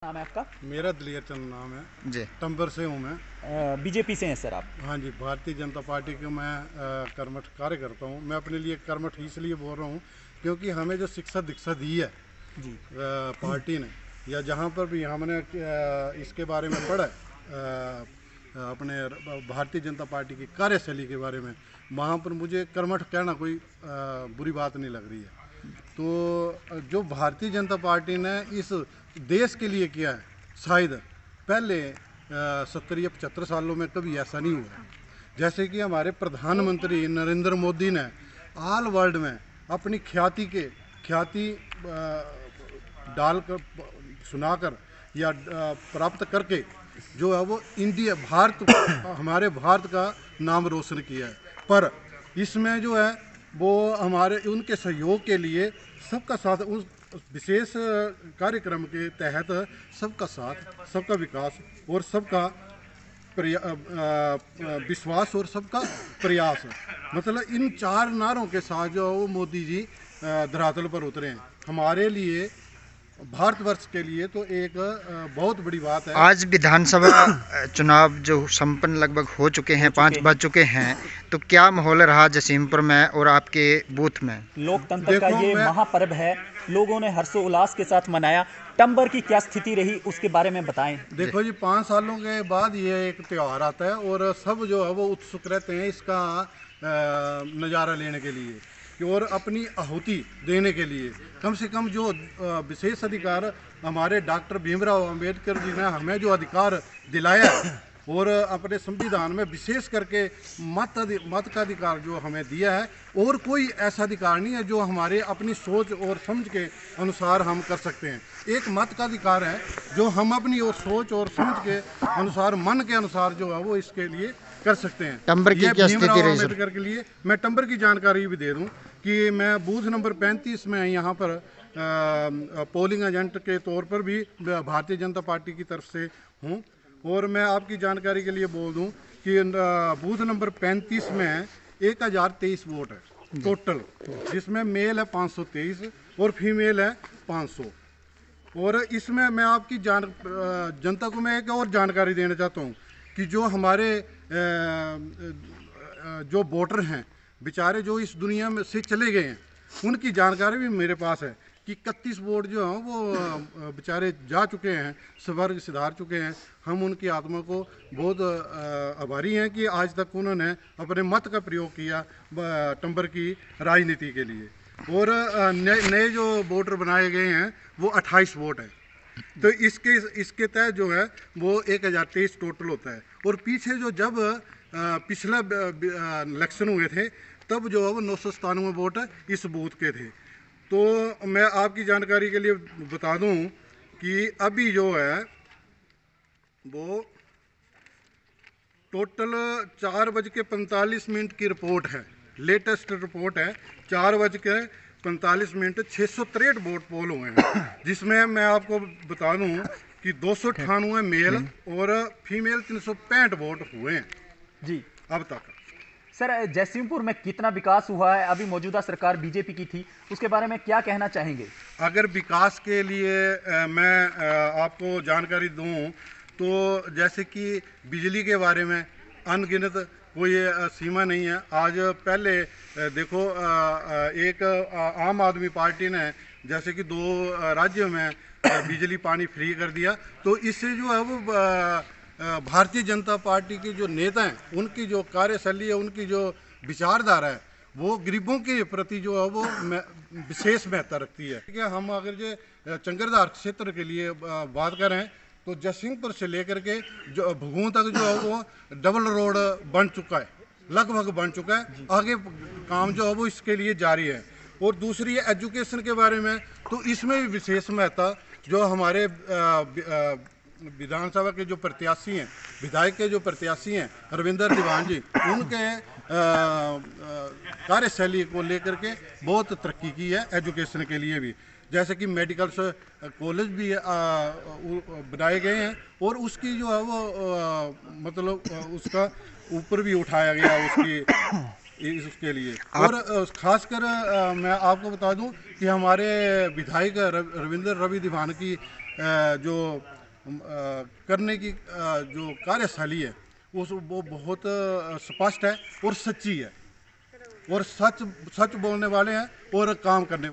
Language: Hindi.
नाम है आपका? मेरा दलेर चंद नाम है जी। टंबर से हूँ मैं। बीजेपी से हैं सर आप? हाँ जी, भारतीय जनता पार्टी के मैं कर्मठ कार्य करता हूँ। मैं अपने लिए कर्मठ इसलिए बोल रहा हूँ क्योंकि हमें जो शिक्षा दीक्षा दी है जी। पार्टी ने, या जहाँ पर भी हमने इसके बारे में पढ़ा अपने भारतीय जनता पार्टी की कार्यशैली के बारे में, वहाँ पर मुझे कर्मठ कहना कोई बुरी बात नहीं लग रही है। तो जो भारतीय जनता पार्टी ने इस देश के लिए किया है, शायद पहले 70 या 75 सालों में कभी ऐसा नहीं हुआ। जैसे कि हमारे प्रधानमंत्री नरेंद्र मोदी ने ऑल वर्ल्ड में अपनी ख्याति डालकर, सुनाकर या प्राप्त करके जो है वो इंडिया हमारे भारत का नाम रोशन किया है। पर इसमें जो है वो हमारे उनके सहयोग के लिए सबका साथ, उस विशेष कार्यक्रम के तहत सबका साथ, सबका विकास और सबका विश्वास और सबका प्रयास, मतलब इन 4 नारों के साथ जो वो मोदी जी धरातल पर उतरे हैं। हमारे लिए, भारतवर्ष के लिए तो एक बहुत बड़ी बात है। आज विधानसभा चुनाव जो संपन्न लगभग हो चुके हैं, 5 बज चुके हैं, तो क्या माहौल रहा जसीमपुर में और आपके बूथ में? लोकतंत्र का ये महापर्व है, लोगों ने हर्षोल्लास के साथ मनाया। टंबर की क्या स्थिति रही उसके बारे में बताएं। देखो जी, 5 सालों के बाद ये एक त्यौहार आता है और सब जो है वो उत्सुक रहते हैं इसका नज़ारा लेने के लिए और अपनी आहुति देने के लिए। कम से कम जो विशेष अधिकार हमारे डॉक्टर भीमराव अंबेडकर जी ने हमें जो अधिकार दिलाया और अपने संविधान में विशेष करके मत का अधिकार जो हमें दिया है, और कोई ऐसा अधिकार नहीं है जो हमारे अपनी सोच और समझ के अनुसार हम कर सकते हैं। एक मत का अधिकार है जो हम अपनी और सोच और समझ के अनुसार, मन के अनुसार जो है वो इसके लिए कर सकते हैं। टंबर की क्या स्थिति रही अम्बेडकर के लिए मैं टंबर की जानकारी भी दे दूं कि मैं बूथ नंबर 35 में यहाँ पर पोलिंग एजेंट के तौर पर भी भारतीय जनता पार्टी की तरफ से हूँ। और मैं आपकी जानकारी के लिए बोल दूं कि बूथ नंबर 35 में 1023 वोट है टोटल, जिसमें मेल है 523 और फीमेल है 500। और इसमें मैं आपकी जनता को मैं एक और जानकारी देना चाहता हूँ कि जो हमारे जो वोटर हैं बेचारे, जो इस दुनिया में से चले गए हैं, उनकी जानकारी भी मेरे पास है कि 31 वोट जो हैं वो बेचारे जा चुके हैं, स्वर्ग सिधार चुके हैं। हम उनकी आत्मा को बहुत आभारी हैं कि आज तक उन्होंने अपने मत का प्रयोग किया टंबर की राजनीति के लिए। और नए जो वोटर बनाए गए हैं वो 28 वोट है। तो इसके तहत जो है वो 1023 टोटल होता है। और पीछे जो जब पिछला इलेक्शन हुए थे तब जो है वो 997 वोट इस बूथ के थे। तो मैं आपकी जानकारी के लिए बता दूं कि अभी जो है वो टोटल 4:45 की रिपोर्ट है, लेटेस्ट रिपोर्ट है। 4:45 663 वोट पोल हुए हैं, जिसमें मैं आपको बता दूं कि 298 मेल और फीमेल 365 वोट हुए हैं जी अब तक। सर, जयसिंहपुर में कितना विकास हुआ है? अभी मौजूदा सरकार बीजेपी की थी, उसके बारे में क्या कहना चाहेंगे? अगर विकास के लिए मैं आपको जानकारी दूं तो जैसे कि बिजली के बारे में अनगिनत कोई सीमा नहीं है। आज पहले देखो एक आम आदमी पार्टी ने जैसे कि 2 राज्यों में बिजली पानी फ्री कर दिया, तो इससे जो है वो भारतीय जनता पार्टी के जो नेता हैं उनकी जो कार्यशैली है, उनकी जो विचारधारा है, वो गरीबों के प्रति जो है वो विशेष महत्व रखती है। कि हम अगर जो चंगरदार क्षेत्र के लिए बात करें तो जयसिंहपुर से लेकर के जो भगों तक जो है वो डबल रोड बन चुका है, लगभग बन चुका है। आगे काम जो है वो इसके लिए जारी है। और दूसरी एजुकेशन के बारे में, तो इसमें भी विशेष महत्व जो हमारे विधानसभा के जो प्रत्याशी हैं, विधायक के जो प्रत्याशी हैं रविंदर दीवान जी, उनके कार्यशैली को लेकर के बहुत तरक्की की है एजुकेशन के लिए भी। जैसे कि मेडिकल कॉलेज भी बनाए गए हैं और उसकी जो है वो मतलब उसका ऊपर भी उठाया गया उसके लिए। और खासकर मैं आपको बता दूं कि हमारे विधायक रविंदर रवि दीवान की जो करने की जो कार्यशैली है वो बहुत स्पष्ट है और सच्ची है, और सच बोलने वाले हैं और काम करने